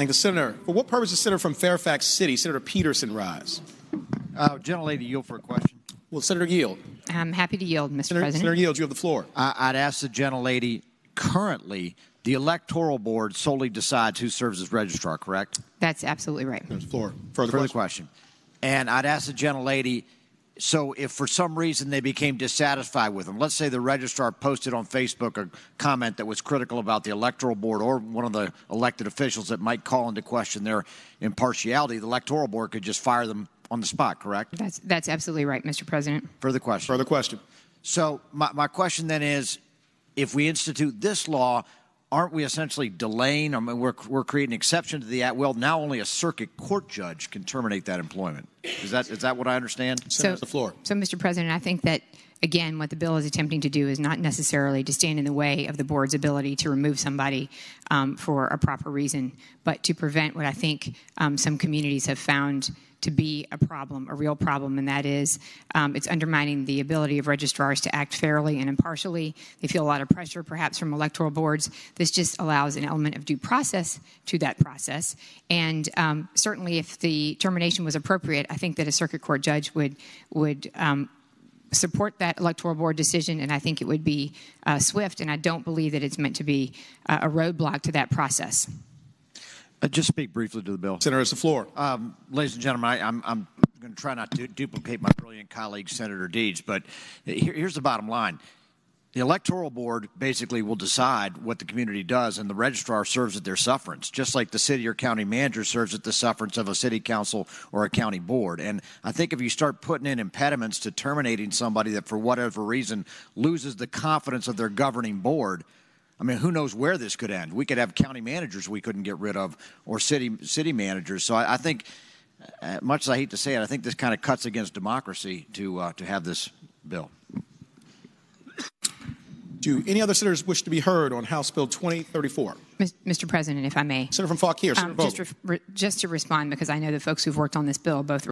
Thank the senator. For what purpose does Senator from Fairfax City, Senator Peterson, rise? Gentlelady, yield for a question. Will Senator yield? I'm happy to yield, Mr. President. Senator yields. You have the floor. I'd ask the gentlelady, currently, the electoral board solely decides who serves as registrar, correct? That's absolutely right. There's the floor. Further question. And I'd ask the gentlelady, so if for some reason they became dissatisfied with them, let's say the registrar posted on Facebook a comment that was critical about the electoral board or one of the elected officials that might call into question their impartiality, the electoral board could just fire them on the spot, correct? That's absolutely right, Mr. President. Further question. Further question. So my question then is, if we institute this law, aren't we essentially delaying? I mean, we're creating an exception to the at-will. Now only a circuit court judge can terminate that employment. Is that what I understand? So, the floor. So, Mr. President, I think that, again, what the bill is attempting to do is not necessarily to stand in the way of the board's ability to remove somebody for a proper reason, but to prevent what I think some communities have found to be a problem, a real problem, and that is it's undermining the ability of registrars to act fairly and impartially. They feel a lot of pressure, perhaps, from electoral boards. This just allows an element of due process to that process. And certainly if the termination was appropriate, I think that a circuit court judge would support that electoral board decision, and I think it would be swift, and I don't believe that it's meant to be a roadblock to that process. Just speak briefly to the bill. Senator, it's the floor. Ladies and gentlemen, I'm going to try not to duplicate my brilliant colleague, Senator Deeds, but here's the bottom line. The electoral board basically will decide what the community does, and the registrar serves at their sufferance, just like the city or county manager serves at the sufferance of a city council or a county board. And I think if you start putting in impediments to terminating somebody that for whatever reason loses the confidence of their governing board, I mean, who knows where this could end? We could have county managers we couldn't get rid of, or city managers. So I think, much as I hate to say it, I think this kind of cuts against democracy to have this bill. Do any other senators wish to be heard on House Bill 2034? Mr. President, if I may. Senator from Fauquier, Senator just to respond, because I know the folks who've worked on this bill both